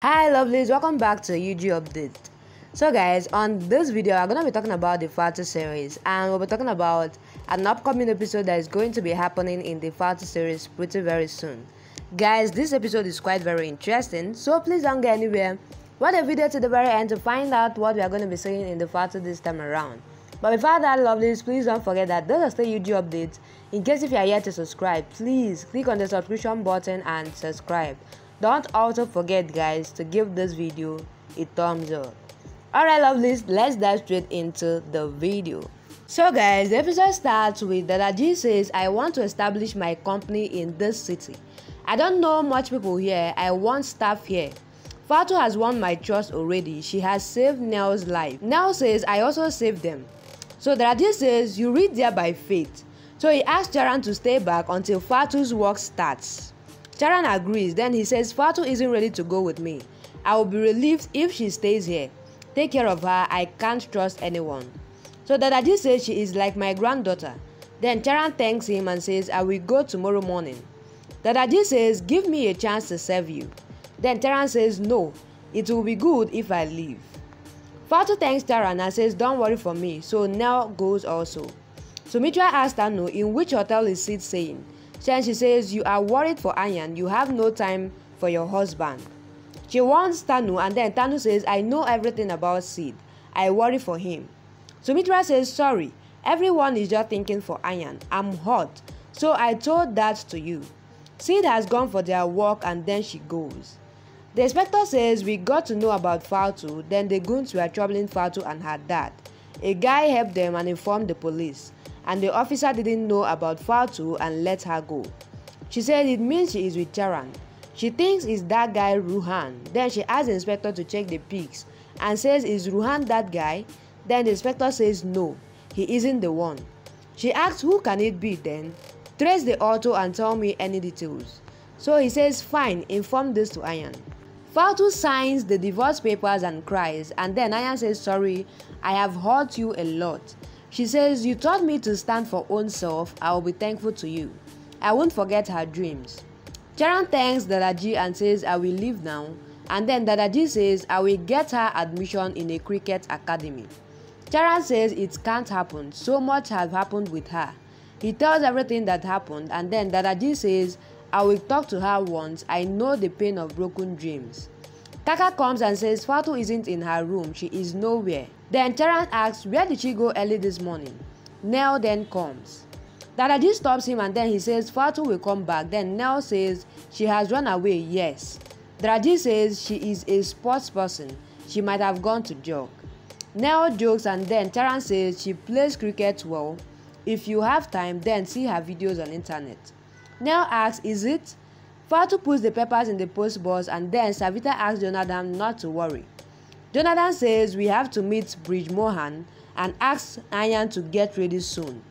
Hi lovelies, welcome back to UG Update. So guys, on this video I'm going to be talking about the Faltu series, and we'll be talking about an upcoming episode that is going to be happening in the Faltu series pretty very soon. Guys, this episode is quite very interesting, so please don't go anywhere. Watch the video to the very end to find out what we are going to be saying in the Faltu this time around. But before that, lovelies, please don't forget that those are still UG Updates. In case if you are yet to subscribe, please click on the subscription button and subscribe. Don't also forget guys to give this video a thumbs up. Alright lovelies, let's dive straight into the video. So guys, the episode starts with Dadaji says, I want to establish my company in this city. I don't know much people here, I want staff here. Faltu has won my trust already, she has saved Nell's life. Nell says, I also saved them. So Dadaji says, you read there by faith. So he asks Charan to stay back until Faltu's work starts. Charan agrees, then he says Faltu isn't ready to go with me. I will be relieved if she stays here. Take care of her, I can't trust anyone. So Dadaji says she is like my granddaughter. Then Charan thanks him and says I will go tomorrow morning. Dadaji says give me a chance to serve you. Then Charan says no, it will be good if I leave. Faltu thanks Charan and says don't worry for me, so Nell goes also. Sumitra asks Tanu in which hotel is Sid staying. Then she says, you are worried for Ayaan, you have no time for your husband. She warns Tanu and then Tanu says, I know everything about Sid. I worry for him. Sumitra says, sorry, everyone is just thinking for Ayaan. I'm hot, so I told that to you. Sid has gone for their walk and then she goes. The inspector says, we got to know about Faltu, then the goons were troubling Faltu and her dad. A guy helped them and informed the police. And the officer didn't know about Faltu and let her go. She said it means she is with Charan. She thinks it's that guy Ruhan. Then she asks the inspector to check the pics and says is Ruhan that guy? Then the inspector says no, he isn't the one. She asks who can it be then? Trace the auto and tell me any details. So he says fine, inform this to Ayaan. Faltu signs the divorce papers and cries, and then Ayaan says sorry, I have hurt you a lot. She says, you taught me to stand for own self, I will be thankful to you. I won't forget her dreams. Charan thanks Dadaji and says, I will leave now. And then Dadaji says, I will get her admission in a cricket academy. Charan says it can't happen, so much has happened with her. He tells everything that happened and then Dadaji says, I will talk to her once, I know the pain of broken dreams. Kaka comes and says Faltu isn't in her room, she is nowhere. Then Charan asks where did she go early this morning. Nell then comes. Dadaji stops him and then he says Faltu will come back. Then Nell says she has run away, yes. Dadaji says she is a sports person, she might have gone to jog. Nell jokes and then Charan says she plays cricket well. If you have time then see her videos on internet. Nell asks is it? Faltu puts the papers in the post box and then Savita asks Jonathan not to worry. Jonathan says we have to meet Bridge Mohan and asks Ayaan to get ready soon.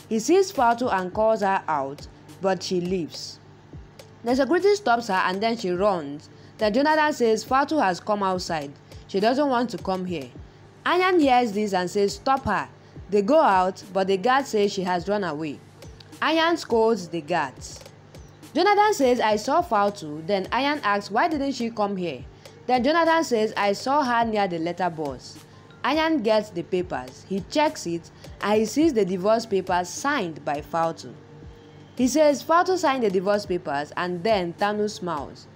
He sees Faltu and calls her out, but she leaves. The security stops her and then she runs. Then Jonathan says Faltu has come outside. She doesn't want to come here. Ayaan hears this and says stop her. They go out, but the guard says she has run away. Ayaan scolds the guards. Jonathan says I saw Faltu. Then Ayaan asks why didn't she come here? Then Jonathan says I saw her near the letterbox. Ayaan gets the papers. He checks it and he sees the divorce papers signed by Faltu. He says Faltu signed the divorce papers and then Tanu smiles.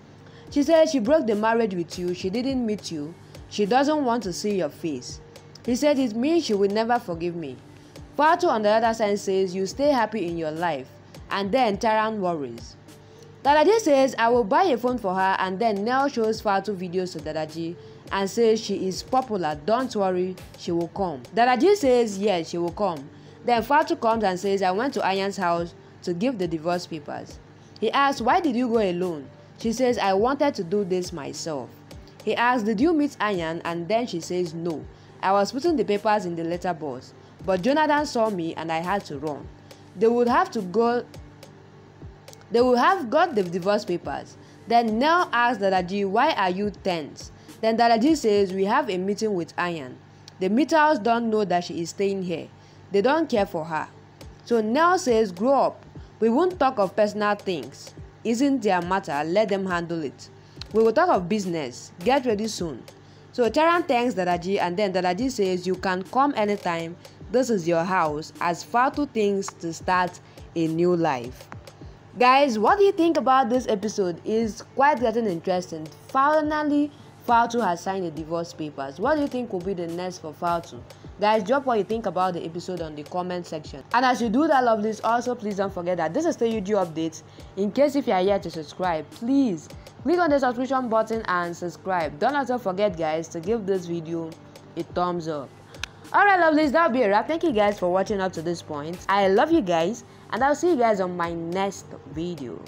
She says she broke the marriage with you, she didn't meet you, she doesn't want to see your face. He said it means she will never forgive me. Faltu on the other side says you stay happy in your life, and then Charan worries. Dadaji says I will buy a phone for her and then Nell shows Faltu videos to Dadaji and says she is popular, don't worry, she will come. Dadaji says yes, she will come. Then Faltu comes and says I went to Ayaan's house to give the divorce papers. He asks why did you go alone? She says I wanted to do this myself. He asks did you meet Ayaan and then she says no, I was putting the papers in the letterbox, but Jonathan saw me and I had to run. They would have got the divorce papers. Then Nell asks Dadaji, why are you tense? Then Dadaji says, we have a meeting with Ayaan. The Mittals don't know that she is staying here. They don't care for her. So Nell says, grow up. We won't talk of personal things. Isn't their matter, let them handle it. We will talk of business. Get ready soon. So Charan thanks Dadaji, and then Dadaji says, you can come anytime. This is your house, as Faltu thinks to start a new life. Guys, what do you think about this episode? Is quite getting interesting. Finally, Faltu has signed the divorce papers. What do you think will be the next for Faltu? Guys, drop what you think about the episode on the comment section. And as you do that, lovelies, also please don't forget that this is the YouTube updates. In case if you are yet to subscribe, please click on the subscription button and subscribe. Don't also forget, guys, to give this video a thumbs up. Alright, lovelies, that'll be a wrap. Thank you guys for watching up to this point. I love you guys, and I'll see you guys on my next video.